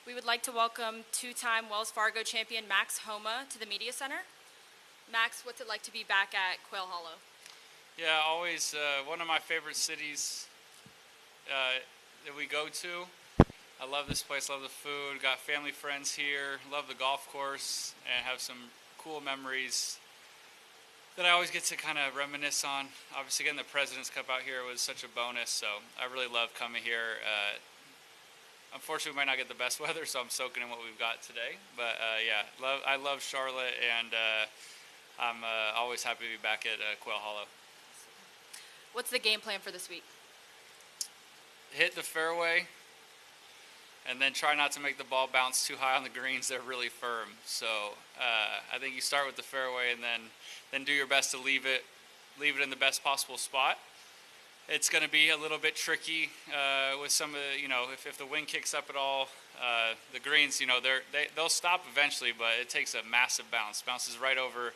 We would like to welcome two-time Wells Fargo champion Max Homa to the Media Center. Max, what's it like to be back at Quail Hollow? Yeah, always one of my favorite cities that we go to. I love this place, love the food, got family friends here, love the golf course, and have some cool memories that I always get to kind of reminisce on. Obviously getting the President's Cup out here was such a bonus, so I really love coming here. Unfortunately, we might not get the best weather, so I'm soaking in what we've got today. But yeah, I love Charlotte, and I'm always happy to be back at Quail Hollow. What's the game plan for this week? Hit the fairway, and then try not to make the ball bounce too high on the greens. They're really firm. So I think you start with the fairway, and then do your best to leave it in the best possible spot. It's going to be a little bit tricky with some of the, if the wind kicks up at all, the greens, they'll stop eventually, but it takes a massive bounce. Bounces right over,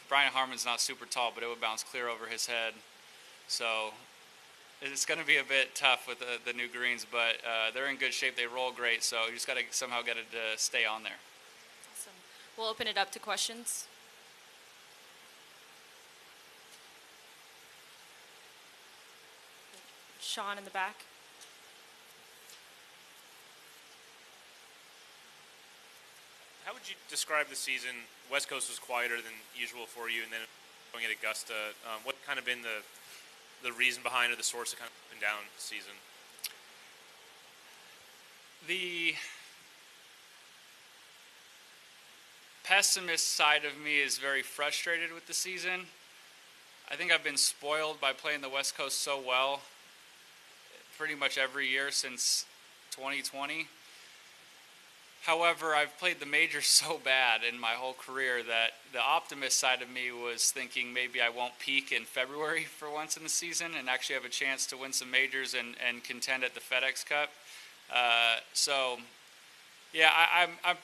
Brian Harmon's not super tall, but it would bounce clear over his head. So it's going to be a bit tough with the new greens, but they're in good shape. They roll great, so you just got to somehow get it to stay on there. Awesome. We'll open it up to questions. Sean in the back. How would you describe the season? West Coast was quieter than usual for you, and then going at Augusta. What kind of been the reason behind or the source of kind of up and down season? The pessimist side of me is very frustrated with the season. I think I've been spoiled by playing the West Coast so well pretty much every year since 2020. However, I've played the majors so bad in my whole career that the optimist side of me was thinking maybe I won't peak in February for once in the season and actually have a chance to win some majors and contend at the FedEx Cup. So, yeah, I'm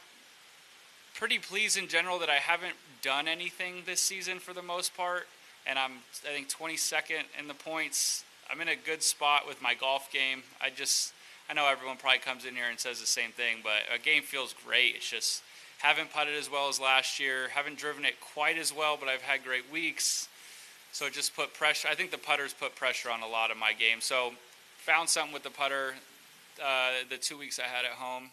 pretty pleased in general that I haven't done anything this season for the most part, and I think 22nd in the points. I'm in a good spot with my golf game. I know everyone probably comes in here and says the same thing, but a game feels great. It's just haven't putted as well as last year, haven't driven it quite as well, but I've had great weeks. So it just put pressure. I think the putters put pressure on a lot of my game. So found something with the putter the 2 weeks I had at home.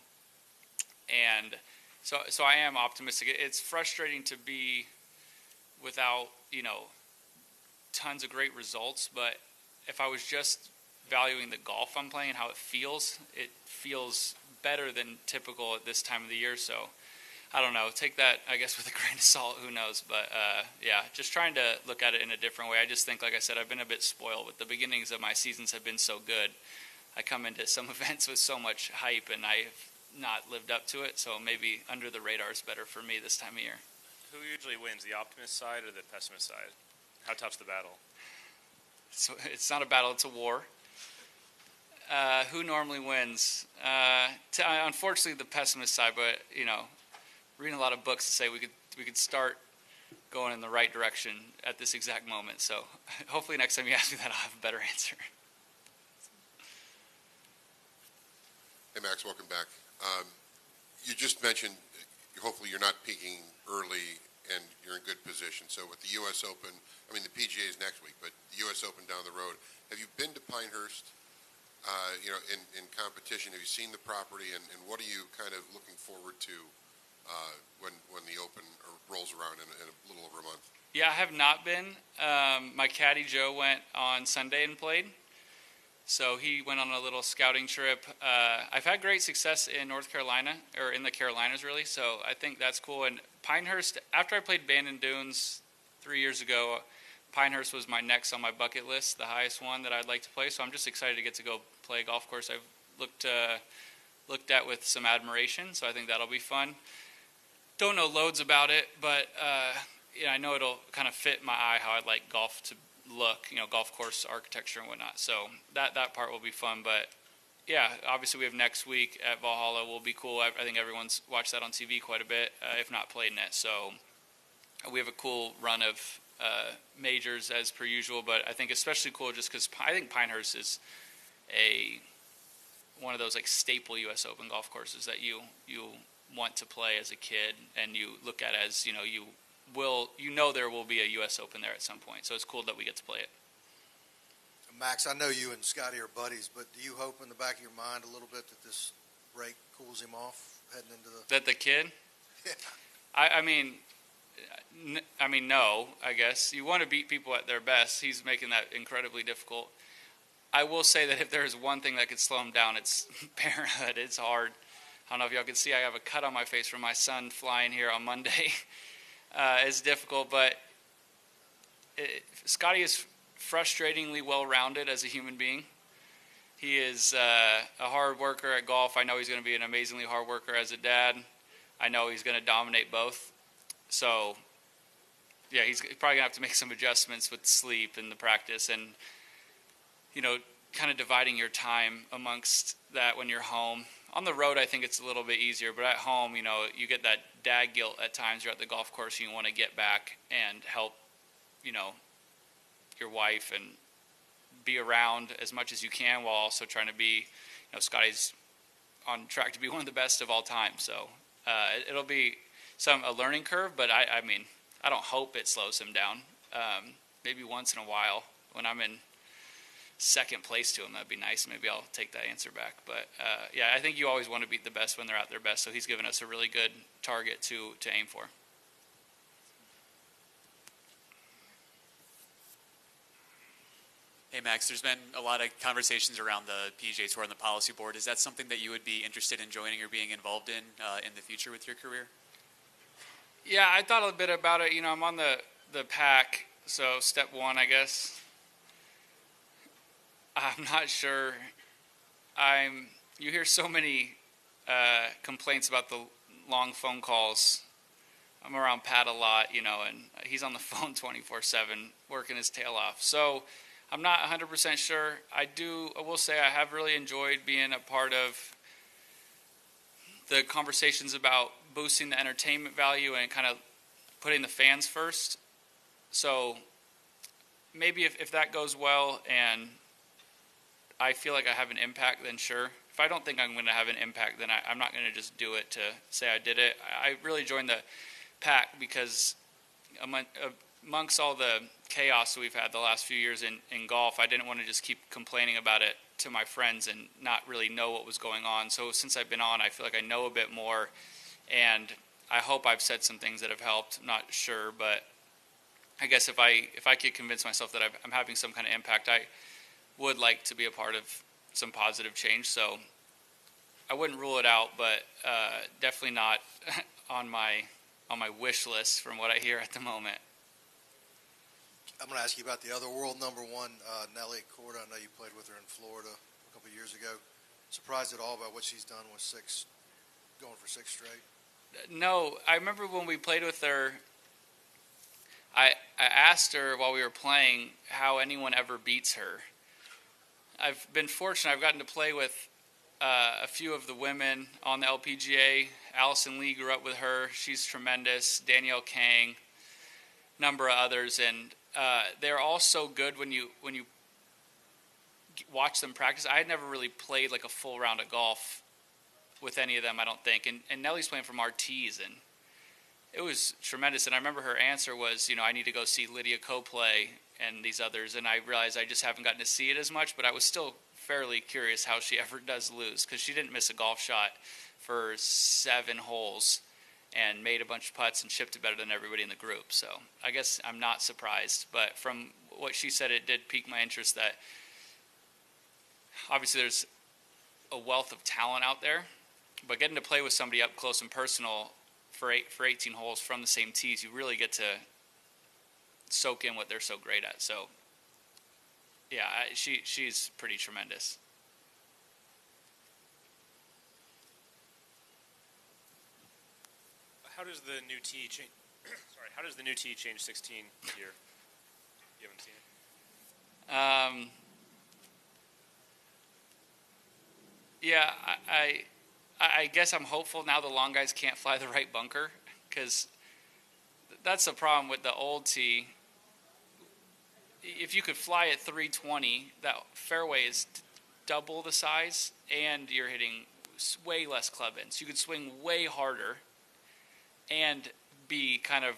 And so I am optimistic. It's frustrating to be without, tons of great results, but if I was just valuing the golf I'm playing and how it feels better than typical at this time of the year. So I don't know, take that I guess with a grain of salt, who knows, but yeah, just trying to look at it in a different way. I just think, like I said, I've been a bit spoiled with the beginnings of my seasons have been so good. I come into some events with so much hype and I've not lived up to it, so maybe under the radar is better for me this time of year. Who usually wins, the optimist side or the pessimist side? How tough's the battle? So it's not a battle, it's a war. Who normally wins? Unfortunately, the pessimist side, but reading a lot of books to say we could start going in the right direction at this exact moment. So hopefully next time you ask me that, I'll have a better answer. Hey Max, welcome back. You just mentioned hopefully you're not peaking early and you're in good position. So with the U.S. Open, the PGA is next week, but the U.S. Open down the road. Have you been to Pinehurst? In competition, have you seen the property, and what are you kind of looking forward to when the Open rolls around in a little over a month? Yeah, I have not been. My caddy Joe went on Sunday and played, so he went on a little scouting trip. I've had great success in North Carolina, or in the Carolinas really, so I think that's cool. And Pinehurst, after I played Bandon Dunes 3 years ago, Pinehurst was my next on my bucket list, the highest one that I'd like to play. So I'm just excited to get to go play a golf course I've looked at with some admiration. So I think that'll be fun. Don't know loads about it, but I know it'll kind of fit my eye how I'd like golf to look, golf course architecture and whatnot. So that part will be fun. But yeah, obviously we have next week at Valhalla will be cool. I think everyone's watched that on TV quite a bit, if not played in it. So we have a cool run of majors as per usual, but I think especially cool just because I think Pinehurst is one of those like staple U.S. Open golf courses that you want to play as a kid, and you look at as there will be a U.S. Open there at some point. So it's cool that we get to play it. Max, I know you and Scotty are buddies, but do you hope in the back of your mind a little bit that this break cools him off heading into the kid? Yeah. I mean, no. I guess you want to beat people at their best. He's making that incredibly difficult. I will say that if there's one thing that could slow him down, it's parenthood. It's hard. I don't know if y'all can see, I have a cut on my face from my son flying here on Monday. It's difficult, but Scotty is frustratingly well-rounded as a human being. He is a hard worker at golf. I know he's going to be an amazingly hard worker as a dad. I know he's going to dominate both. So, yeah, he's probably going to have to make some adjustments with sleep and the practice and, kind of dividing your time amongst that when you're home. On the road, I think it's a little bit easier, but at home, you get that dad guilt at times. You're at the golf course, and you want to get back and help, your wife and be around as much as you can while also trying to be, Scotty's on track to be one of the best of all time. So it'll be a learning curve, but I mean, I don't hope it slows him down. Maybe once in a while when I'm in second place to him, that'd be nice. Maybe I'll take that answer back. But yeah, I think you always want to beat the best when they're at their best. So he's given us a really good target to aim for. Hey, Max, there's been a lot of conversations around the PGA Tour and the policy board. Is that something that you would be interested in joining or being involved in the future with your career? Yeah, I thought a bit about it. I'm on the pack, so step one, I guess. I'm not sure. You hear so many complaints about the long phone calls. I'm around Pat a lot, and he's on the phone 24/7, working his tail off. So I'm not 100% sure. I will say I have really enjoyed being a part of the conversations about boosting the entertainment value and kind of putting the fans first. So maybe if that goes well and I feel like I have an impact, then sure. If I don't think I'm going to have an impact, then I'm not going to just do it to say I did it. I really joined the pack because amongst all the chaos that we've had the last few years in golf, I didn't want to just keep complaining about it to my friends and not really know what was going on. So since I've been on, I feel like I know a bit more, and I hope I've said some things that have helped. I'm not sure, but I guess if I could convince myself that I'm having some kind of impact, I would like to be a part of some positive change. So I wouldn't rule it out, but definitely not on my wish list from what I hear at the moment. I'm going to ask you about the other world number one, Nelly Korda. I know you played with her in Florida a couple of years ago. Surprised at all by what she's done with going for six straight? No, I remember when we played with her, I asked her while we were playing how anyone ever beats her. I've been fortunate. I've gotten to play with a few of the women on the LPGA. Allison Lee grew up with her. She's tremendous. Danielle Kang, number of others, and they're all so good when you watch them practice. I had never really played like a full round of golf with any of them, I don't think. And Nellie's playing from our tees, and it was tremendous. And I remember her answer was, I need to go see Lydia Ko play and these others. And I realized I just haven't gotten to see it as much, but I was still fairly curious how she ever does lose, because she didn't miss a golf shot for 7 holes and made a bunch of putts and chipped it better than everybody in the group. So I guess I'm not surprised. But from what she said, it did pique my interest that obviously there's a wealth of talent out there, but getting to play with somebody up close and personal for 18 holes from the same tees, you really get to soak in what they're so great at. So, yeah, she's pretty tremendous. How does the new tee change? Sorry, how does the new tee change 16 here? You haven't seen it. Yeah, I guess I'm hopeful now the long guys can't fly the right bunker, because that's the problem with the old tee. If you could fly at 320, that fairway is double the size, and you're hitting way less club in. So you could swing way harder and be kind of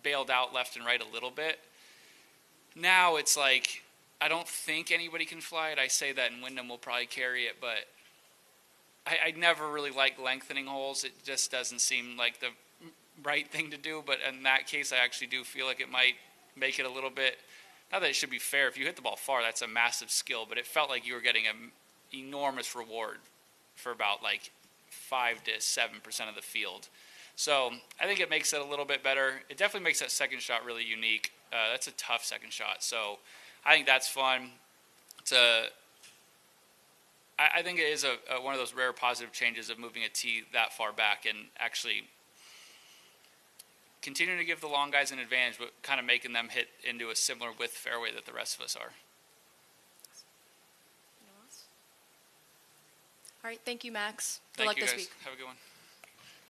bailed out left and right a little bit. Now it's like, I don't think anybody can fly it. I say that, and Wyndham will probably carry it, but I never really like lengthening holes. It just doesn't seem like the right thing to do, but in that case, I actually do feel like it might make it a little bit, not that it should be fair. If you hit the ball far, that's a massive skill, but it felt like you were getting an enormous reward for about like 5 to 7% of the field. So I think it makes it a little bit better. It definitely makes that second shot really unique. That's a tough second shot, so I think that's fun. I think it is one of those rare positive changes of moving a tee that far back and actually continuing to give the long guys an advantage, but kind of making them hit into a similar width fairway that the rest of us are. Anyone else? All right, thank you, Max. Good Thank luck you this guys. week. Have a good one.